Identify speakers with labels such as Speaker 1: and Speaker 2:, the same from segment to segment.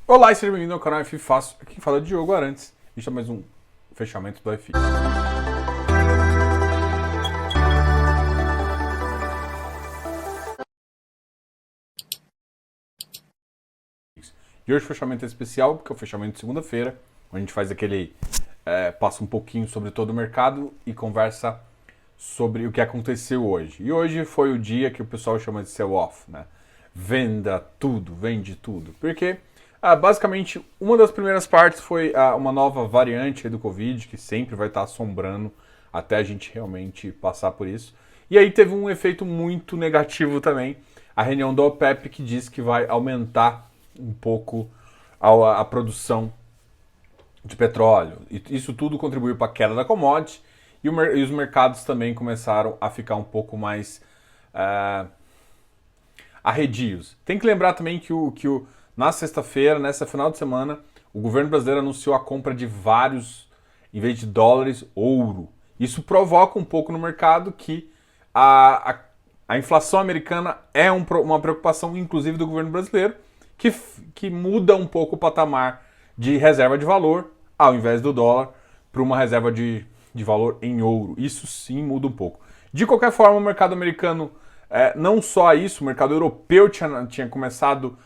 Speaker 1: Olá e seja bem-vindo ao canal F Fácil. Aqui fala de Diogo Arantes. Este é mais um fechamento do FX. E hoje o fechamento é especial, porque é o fechamento de segunda-feira, onde a gente faz aquele... passa um pouquinho sobre todo o mercado e conversa sobre o que aconteceu hoje. E hoje foi o dia que o pessoal chama de sell-off, né? Venda tudo, vende tudo. Porque... basicamente, uma das primeiras partes foi uma nova variante do Covid, que sempre vai estar assombrando até a gente realmente passar por isso. E aí teve um efeito muito negativo também, a reunião da OPEP, que diz que vai aumentar um pouco a produção de petróleo. E isso tudo contribuiu para a queda da commodity, e os mercados também começaram a ficar um pouco mais arredios. Tem que lembrar também que na sexta-feira, nessa final de semana, o governo brasileiro anunciou a compra de vários, em vez de dólares, ouro. Isso provoca um pouco no mercado que a inflação americana é uma preocupação, inclusive, do governo brasileiro, que muda um pouco o patamar de reserva de valor, ao invés do dólar, para uma reserva de valor em ouro. Isso sim muda um pouco. De qualquer forma, o mercado americano, não só isso, o mercado europeu tinha começado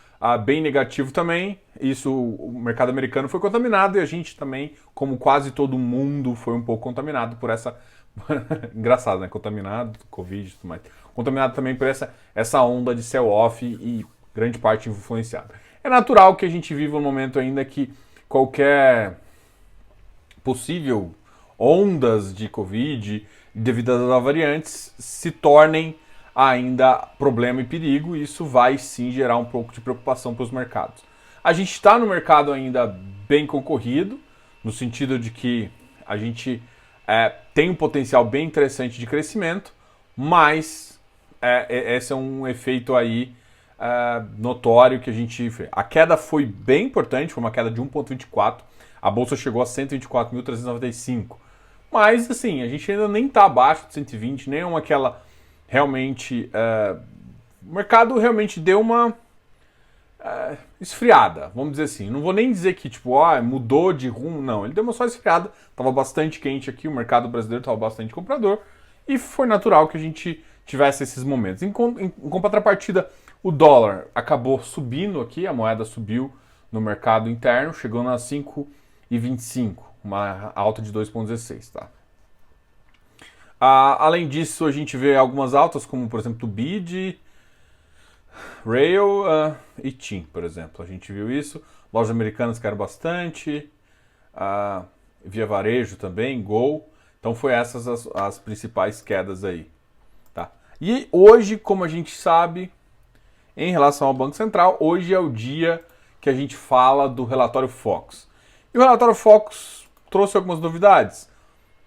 Speaker 1: bem negativo também. Isso, o mercado americano foi contaminado e a gente também, como quase todo mundo, foi um pouco contaminado por essa... Engraçado, né? Contaminado, Covid e tudo mais. Contaminado também por essa onda de sell-off e grande parte influenciada. É natural que a gente viva um momento ainda que qualquer possível ondas de Covid devido às variantes se tornem ainda problema e perigo, e isso vai sim gerar um pouco de preocupação para os mercados. A gente está no mercado ainda bem concorrido, no sentido de que a gente tem um potencial bem interessante de crescimento, mas esse é um efeito aí notório que a gente... A queda foi bem importante, foi uma queda de 1,24, a bolsa chegou a 124.395, mas assim, a gente ainda nem está abaixo de 120, nem é aquela... Realmente, o mercado realmente deu uma esfriada, vamos dizer assim. Não vou nem dizer que tipo, mudou de rumo, não. Ele deu uma só esfriada, estava bastante quente aqui, o mercado brasileiro estava bastante comprador, e foi natural que a gente tivesse esses momentos. Em contrapartida, o dólar acabou subindo aqui, a moeda subiu no mercado interno, chegou na 5,25, uma alta de 2,16, tá? Além disso, a gente vê algumas altas, como por exemplo o BID, Rail e TIM, por exemplo. A gente viu isso. Lojas americanas caíram bastante, Via Varejo também, Gol. Então foi essas as principais quedas aí. Tá? E hoje, como a gente sabe, em relação ao Banco Central, hoje é o dia que a gente fala do relatório Focus. E o relatório Focus trouxe algumas novidades?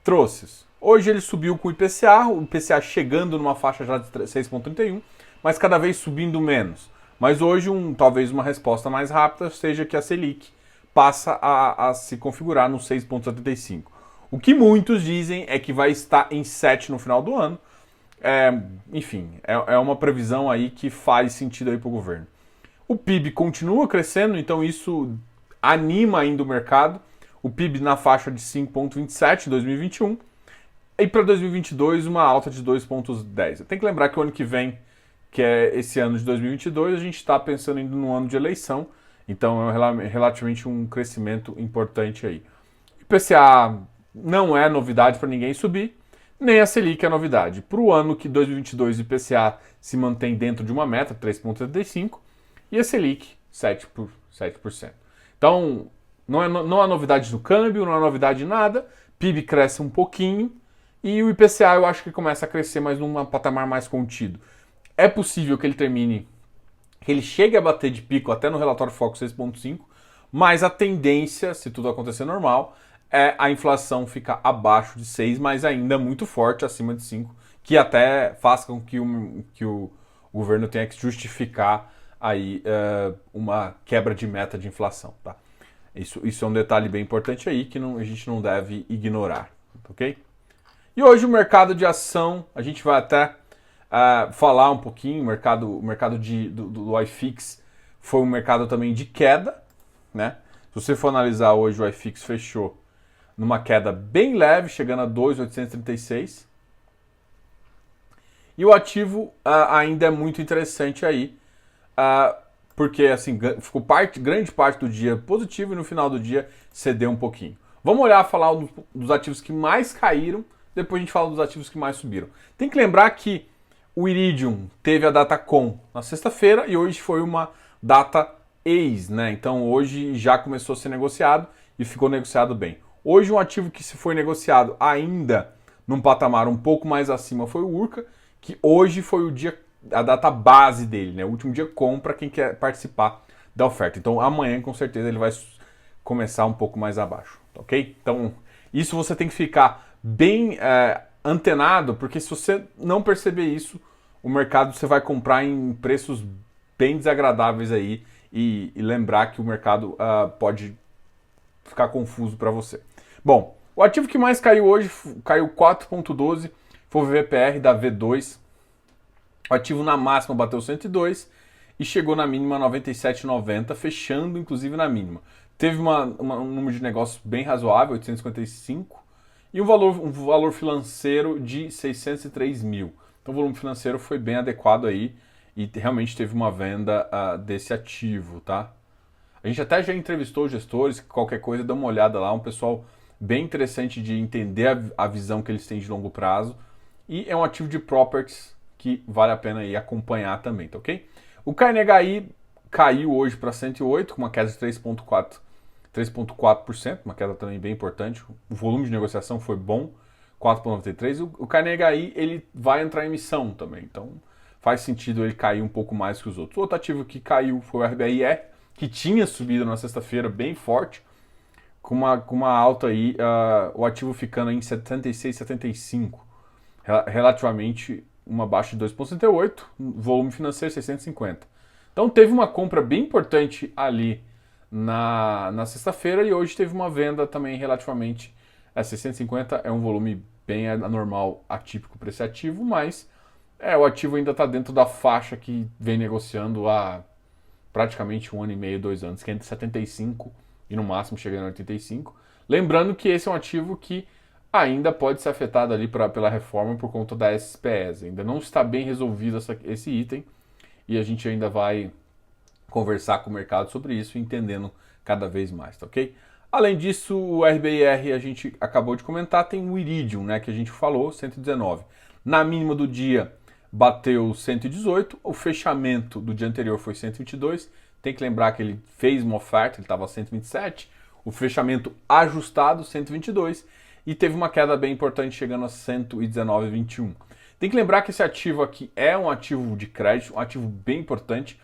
Speaker 1: Trouxe. Hoje ele subiu com o IPCA chegando numa faixa já de 6,31, mas cada vez subindo menos. Mas hoje, talvez uma resposta mais rápida seja que a Selic passa a se configurar no 6,75. O que muitos dizem é que vai estar em 7 no final do ano. Enfim, é uma previsão aí que faz sentido aí para o governo. O PIB continua crescendo, então isso anima ainda o mercado. O PIB na faixa de 5,27 em 2021. E para 2022, uma alta de 2,10. Tem que lembrar que o ano que vem, que é esse ano de 2022, a gente está pensando ainda no ano de eleição, então é relativamente um crescimento importante aí. O IPCA não é novidade para ninguém subir, nem a Selic é novidade. Para o ano que 2022 o IPCA se mantém dentro de uma meta, 3,75, e a Selic, 7%. Então, não há novidade no câmbio, não há novidade em nada, PIB cresce um pouquinho, e o IPCA eu acho que começa a crescer, mas num patamar mais contido. É possível que ele termine, que ele chegue a bater de pico até no relatório Focus 6,5, mas a tendência, se tudo acontecer normal, é a inflação ficar abaixo de 6, mas ainda muito forte, acima de 5, que até faz com que o governo tenha que justificar aí uma quebra de meta de inflação. Tá? Isso é um detalhe bem importante aí que a gente não deve ignorar, ok? E hoje o mercado de ação, a gente vai até falar um pouquinho, o mercado do iFix foi um mercado também de queda, né? Se você for analisar hoje, o iFix fechou numa queda bem leve, chegando a 2.836. E o ativo ainda é muito interessante aí, porque assim, ficou grande parte do dia positivo e no final do dia cedeu um pouquinho. Vamos falar dos ativos que mais caíram, depois a gente fala dos ativos que mais subiram. Tem que lembrar que o Iridium teve a Datacom na sexta-feira e hoje foi uma data ex, né? Então hoje já começou a ser negociado e ficou negociado bem. Hoje um ativo que se foi negociado ainda num patamar um pouco mais acima foi o Urca, que hoje foi o dia, a data base dele, né? O último dia compra quem quer participar da oferta. Então amanhã com certeza ele vai começar um pouco mais abaixo, ok? Então isso você tem que ficar bem antenado, porque se você não perceber isso, o mercado você vai comprar em preços bem desagradáveis aí e lembrar que o mercado pode ficar confuso para você. Bom, o ativo que mais caiu hoje caiu 4,12, foi o VPR da V2. O ativo na máxima bateu 102 e chegou na mínima 97,90, fechando inclusive na mínima. Teve um número de negócios bem razoável, 855, e um valor financeiro de 603 mil. Então o volume financeiro foi bem adequado aí e realmente teve uma venda desse ativo, tá? A gente até já entrevistou gestores, qualquer coisa dá uma olhada lá, um pessoal bem interessante de entender a visão que eles têm de longo prazo. E é um ativo de properties que vale a pena aí acompanhar também, tá ok? O KNHI caiu hoje para 108, com uma queda de 3,4%, uma queda também bem importante. O volume de negociação foi bom, 4,93. O KNHI ele vai entrar em emissão também, então faz sentido ele cair um pouco mais que os outros. O outro ativo que caiu foi o RBIE, que tinha subido na sexta-feira bem forte, com uma alta aí, o ativo ficando em 76,75, relativamente uma baixa de 2,68, volume financeiro 650. Então teve uma compra bem importante ali na sexta-feira e hoje teve uma venda também relativamente 650, é um volume bem anormal, atípico para esse ativo, mas o ativo ainda está dentro da faixa que vem negociando há praticamente 1 ano e meio, 2 anos, que é entre 75 e no máximo chegando a 85. Lembrando que esse é um ativo que ainda pode ser afetado ali pela reforma por conta da SPES. Ainda não está bem resolvido esse item e a gente ainda vai conversar com o mercado sobre isso, entendendo cada vez mais, tá ok? Além disso, o RBIR a gente acabou de comentar, tem o Iridium, né, que a gente falou, 119. Na mínima do dia bateu 118, o fechamento do dia anterior foi 122, tem que lembrar que ele fez uma oferta, ele estava a 127, o fechamento ajustado 122 e teve uma queda bem importante chegando a 119,21. Tem que lembrar que esse ativo aqui é um ativo de crédito, um ativo bem importante.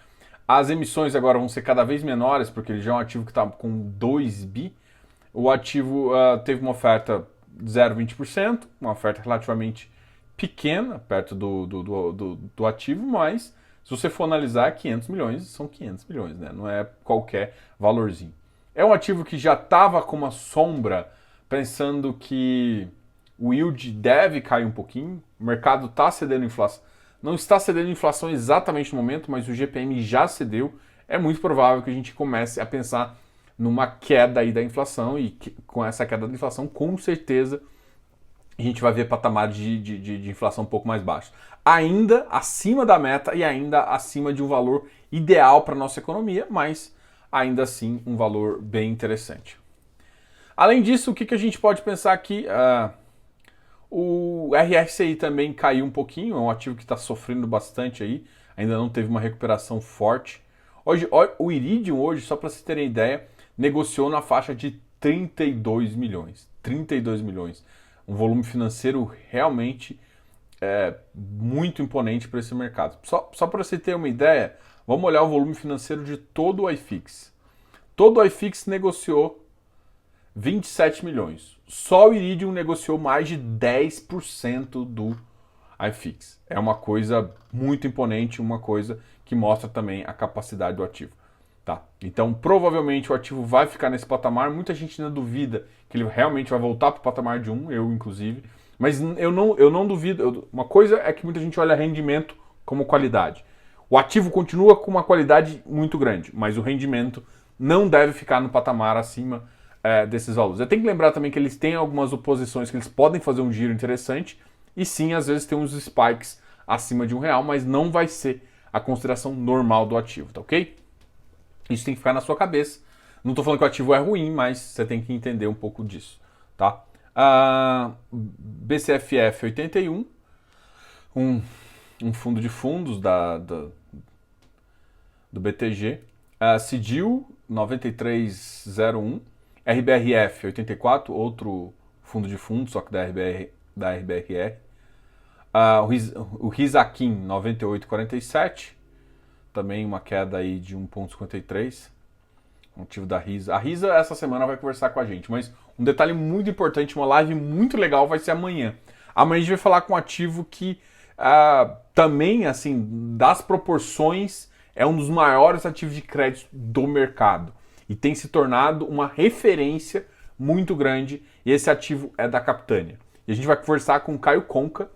Speaker 1: As emissões agora vão ser cada vez menores, porque ele já é um ativo que está com 2 bi. O ativo teve uma oferta 0,20%, uma oferta relativamente pequena, perto do ativo, mas se você for analisar, 500 milhões são 500 milhões, né? Não é qualquer valorzinho. É um ativo que já estava com uma sombra, pensando que o yield deve cair um pouquinho, o mercado está cedendo inflação. Não está cedendo inflação exatamente no momento, mas o GPM já cedeu. É muito provável que a gente comece a pensar numa queda aí da inflação e com essa queda da inflação, com certeza, a gente vai ver patamares de inflação um pouco mais baixos. Ainda acima da meta e ainda acima de um valor ideal para a nossa economia, mas ainda assim um valor bem interessante. Além disso, o que a gente pode pensar aqui? O RSI também caiu um pouquinho, é um ativo que está sofrendo bastante aí, ainda não teve uma recuperação forte. Hoje, o Iridium hoje, só para vocês terem ideia, negociou na faixa de 32 milhões. 32 milhões. Um volume financeiro realmente muito imponente para esse mercado. Só para você ter uma ideia, vamos olhar o volume financeiro de todo o iFix. Todo o iFix negociou 27 milhões. Só o Iridium negociou mais de 10% do iFix. É uma coisa muito imponente, uma coisa que mostra também a capacidade do ativo. Tá? Então, provavelmente o ativo vai ficar nesse patamar. Muita gente ainda duvida que ele realmente vai voltar para o patamar de 1, eu inclusive. Mas eu não duvido. Uma coisa é que muita gente olha rendimento como qualidade. O ativo continua com uma qualidade muito grande, mas o rendimento não deve ficar no patamar acima desses valores. Eu tenho que lembrar também que eles têm algumas oposições que eles podem fazer um giro interessante, e sim, às vezes tem uns spikes acima de R$1, mas não vai ser a consideração normal do ativo, tá ok? Isso tem que ficar na sua cabeça. Não estou falando que o ativo é ruim, mas você tem que entender um pouco disso, tá? BCFF 81, um fundo de fundos do BTG. CIDIL 9301, RBRF 84, outro fundo de fundos, só que da RBRR. O Risakin 9847, também uma queda aí de 1,53, ativo da Risa. A Risa essa semana vai conversar com a gente, mas um detalhe muito importante, uma live muito legal vai ser amanhã. Amanhã a gente vai falar com um ativo que também, assim, das proporções, é um dos maiores ativos de crédito do mercado e tem se tornado uma referência muito grande, e esse ativo é da Capitânia. E a gente vai conversar com o Caio Conca,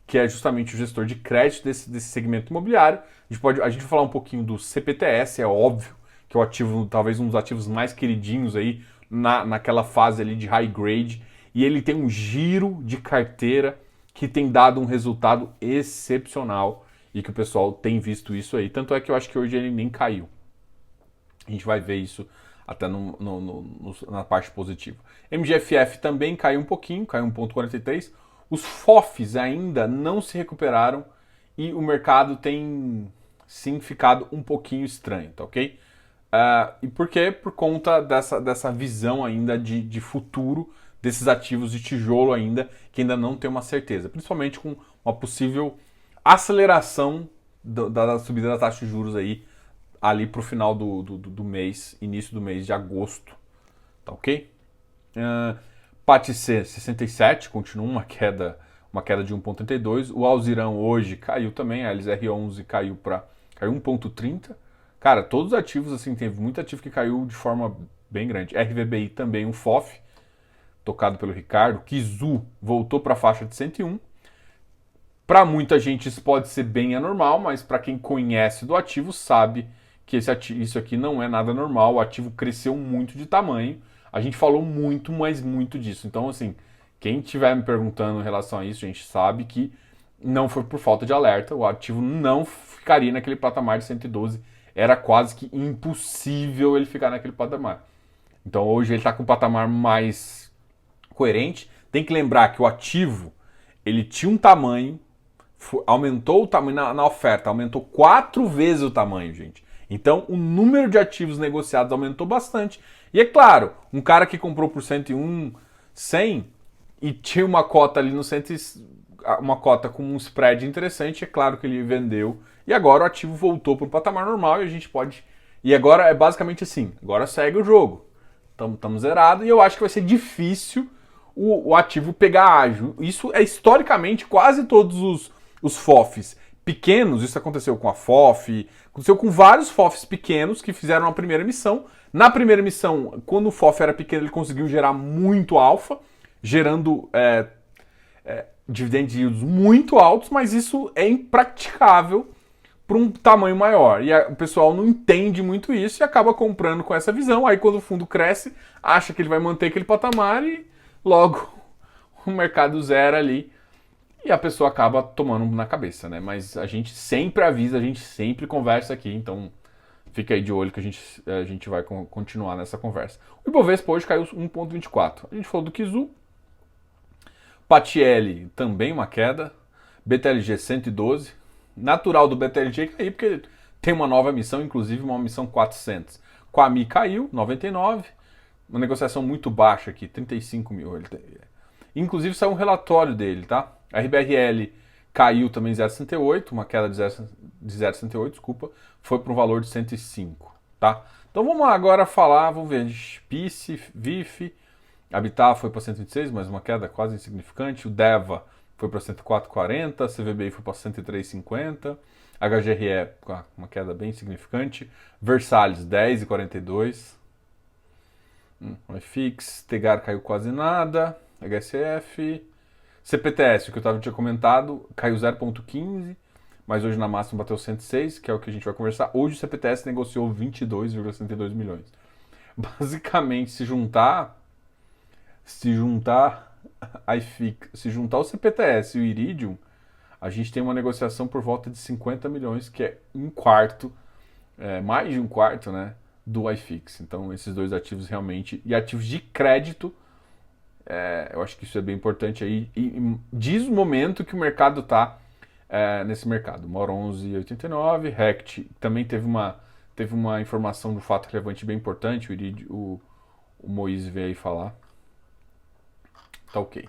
Speaker 1: que é justamente o gestor de crédito desse segmento imobiliário. A gente vai falar um pouquinho do CPTS, é óbvio, que é o ativo, talvez um dos ativos mais queridinhos aí naquela fase ali de high grade, e ele tem um giro de carteira que tem dado um resultado excepcional e que o pessoal tem visto isso aí. Tanto é que eu acho que hoje ele nem caiu. A gente vai ver isso até na parte positiva. MGFF também caiu um pouquinho, caiu 1,43. Os FOFs ainda não se recuperaram e o mercado tem sim ficado um pouquinho estranho, tá ok? E por quê? Por conta dessa visão ainda de futuro desses ativos de tijolo ainda, que ainda não tem uma certeza. Principalmente com uma possível aceleração da subida da taxa de juros aí, ali para o final do mês, início do mês de agosto, tá ok? PATC 67, continua uma queda de 1,32. O Alzirão hoje caiu também, a LZR11 caiu 1,30. Cara, todos os ativos, assim, teve muito ativo que caiu de forma bem grande. RVBI também, um FOF, tocado pelo Ricardo. Kizu voltou para a faixa de 101. Para muita gente isso pode ser bem anormal, mas para quem conhece do ativo sabe que isso aqui não é nada normal. O ativo cresceu muito de tamanho. A gente falou muito, mas muito disso. Então, assim, quem estiver me perguntando em relação a isso, a gente sabe que não foi por falta de alerta. O ativo não ficaria naquele patamar de 112. Era quase que impossível ele ficar naquele patamar. Então, hoje ele está com um patamar mais coerente. Tem que lembrar que o ativo, ele tinha um tamanho, aumentou o tamanho na oferta, aumentou 4 vezes o tamanho, gente. Então, o número de ativos negociados aumentou bastante. E é claro, um cara que comprou por 101, 100 e tinha uma cota ali no 100, uma cota com um spread interessante, é claro que ele vendeu. E agora o ativo voltou para o patamar normal e a gente pode... E agora é basicamente assim, agora segue o jogo. Estamos zerados e eu acho que vai ser difícil o ativo pegar ágio. Isso é historicamente quase todos os FOFs pequenos, isso aconteceu com a FOF, aconteceu com vários FOFs pequenos que fizeram a primeira emissão. Na primeira emissão, quando o FOF era pequeno, ele conseguiu gerar muito alfa, gerando dividend yields muito altos, mas isso é impraticável para um tamanho maior. E o pessoal não entende muito isso e acaba comprando com essa visão. Aí quando o fundo cresce, acha que ele vai manter aquele patamar e logo o mercado zera ali. E a pessoa acaba tomando na cabeça, né? Mas a gente sempre avisa, a gente sempre conversa aqui, então fica aí de olho que a gente vai continuar nessa conversa. O Ibovespa hoje caiu 1,24. A gente falou do Kizu. Patielli também uma queda. BTLG 112. Natural do BTLG cair porque tem uma nova missão, inclusive uma missão 400. Quami caiu, 99. Uma negociação muito baixa aqui, 35 mil. Inclusive saiu um relatório dele, tá? A RBRL caiu também 0,68, uma queda de 0,68, desculpa, foi para um valor de 105, tá? Então vamos agora falar, vamos ver, PICE, VIF, Habitat foi para 126, mas uma queda quase insignificante, o DEVA foi para 104,40, CVBI foi para 103,50, HGRE, uma queda bem significante, Versalhes 10,42, o FIX, Tegar caiu quase nada, HSF, CPTS, o que eu tinha comentado, caiu 0,15, mas hoje na máxima bateu 106, que é o que a gente vai conversar. Hoje o CPTS negociou 22,62 milhões. Basicamente, se juntar se juntar o CPTS e o Iridium, a gente tem uma negociação por volta de 50 milhões, que é um quarto, mais de um quarto, né, do iFix. Então, esses dois ativos realmente, e ativos de crédito, eu acho que isso é bem importante aí, e diz o momento que o mercado está nesse mercado. Mor 11,89, Rect também teve uma informação do fato relevante bem importante, o Moise veio aí falar. Tá ok.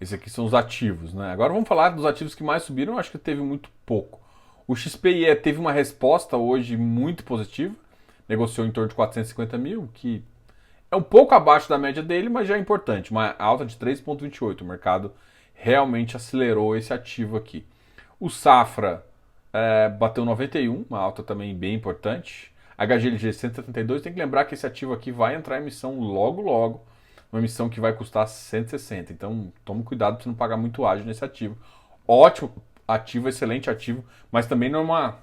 Speaker 1: Esses aqui são os ativos, né? Agora vamos falar dos ativos que mais subiram, eu acho que teve muito pouco. O XPIE teve uma resposta hoje muito positiva, negociou em torno de 450 mil, que é um pouco abaixo da média dele, mas já é importante. Uma alta de 3,28. O mercado realmente acelerou esse ativo aqui. O Safra bateu 91, uma alta também bem importante. HGLG 172, tem que lembrar que esse ativo aqui vai entrar em emissão logo logo, uma emissão que vai custar 160. Então tome cuidado para você não pagar muito ágio nesse ativo. Ótimo ativo, excelente ativo, mas também não é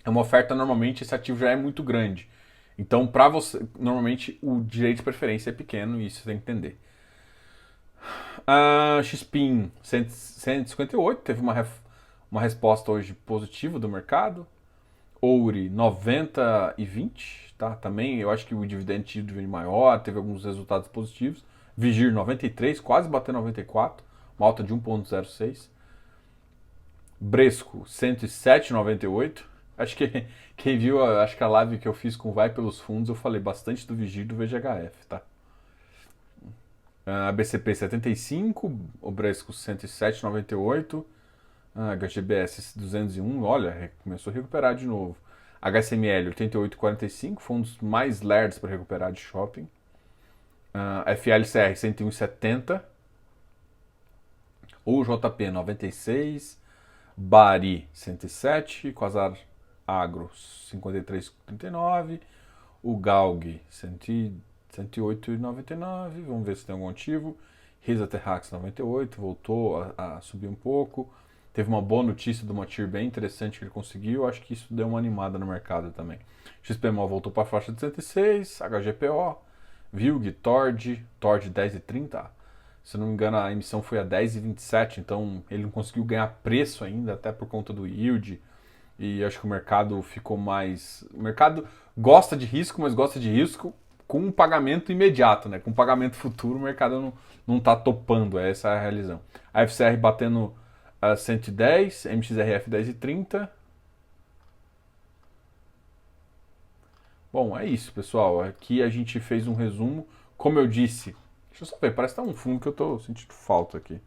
Speaker 1: uma oferta, normalmente esse ativo já é muito grande. Então, para você, normalmente o direito de preferência é pequeno e isso você tem que entender. A XPIN 158 teve uma resposta hoje positiva do mercado. Ouri 90,20, tá? Também eu acho que o dividend yield maior, teve alguns resultados positivos. Vigir 93, quase bateu 94, uma alta de 1,06. Bresco 107,98. Acho que quem viu, acho que a live que eu fiz com Vai Pelos Fundos, eu falei bastante do Vigir e do VGHF, tá? A BCP 75, o Bresco 107,98, a HGBS 201, olha, começou a recuperar de novo. HSML 88,45, foi um dos mais lerdos para recuperar de shopping. FLCR 101,70, o JP 96, Bari 107, Quasar Agro 53,39, o Galg 108,99, vamos ver se tem algum motivo. Risa Terrax 98, voltou a subir um pouco. Teve uma boa notícia do Motir bem interessante que ele conseguiu, acho que isso deu uma animada no mercado também. XPMO voltou para a faixa de 106, HGPO, VILG, Tord 10,30. Se não me engano, a emissão foi a 10,27, então ele não conseguiu ganhar preço ainda, até por conta do yield. E acho que o mercado ficou mais... O mercado gosta de risco, mas gosta de risco com um pagamento imediato, né? Com um pagamento futuro, o mercado não está topando, essa é a realização. A FCR batendo 110, MXRF 10,30. Bom, é isso, pessoal. Aqui a gente fez um resumo. Como eu disse... Deixa eu só ver, parece que tá um fundo que eu estou sentindo falta aqui.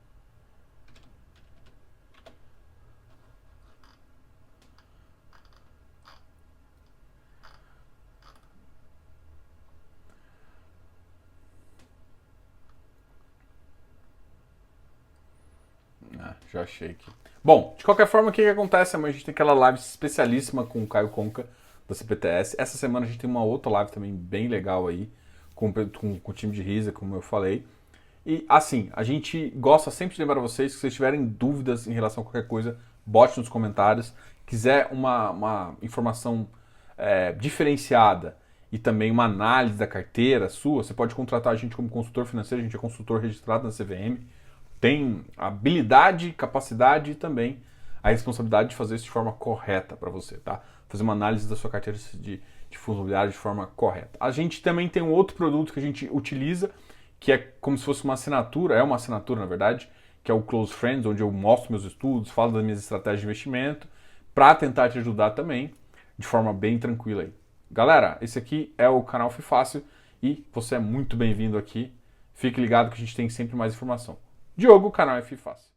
Speaker 1: Já achei aqui. Bom, de qualquer forma, o que acontece? A gente tem aquela live especialíssima com o Caio Conca, da CPTS. Essa semana a gente tem uma outra live também bem legal aí, com o time de Risa, como eu falei. E assim, a gente gosta sempre de lembrar a vocês que se vocês tiverem dúvidas em relação a qualquer coisa, bote nos comentários. Quiser uma informação diferenciada e também uma análise da carteira sua, você pode contratar a gente como consultor financeiro, a gente é consultor registrado na CVM, tem habilidade, capacidade e também a responsabilidade de fazer isso de forma correta para você, tá? Fazer uma análise da sua carteira de fundos imobiliários de forma correta. A gente também tem um outro produto que a gente utiliza, que é como se fosse uma assinatura, é uma assinatura na verdade, que é o Close Friends, onde eu mostro meus estudos, falo das minhas estratégias de investimento, para tentar te ajudar também, de forma bem tranquila aí. Galera, esse aqui é o canal FIFácil e você é muito bem-vindo aqui. Fique ligado que a gente tem sempre mais informação. Diogo, canal FIFácil.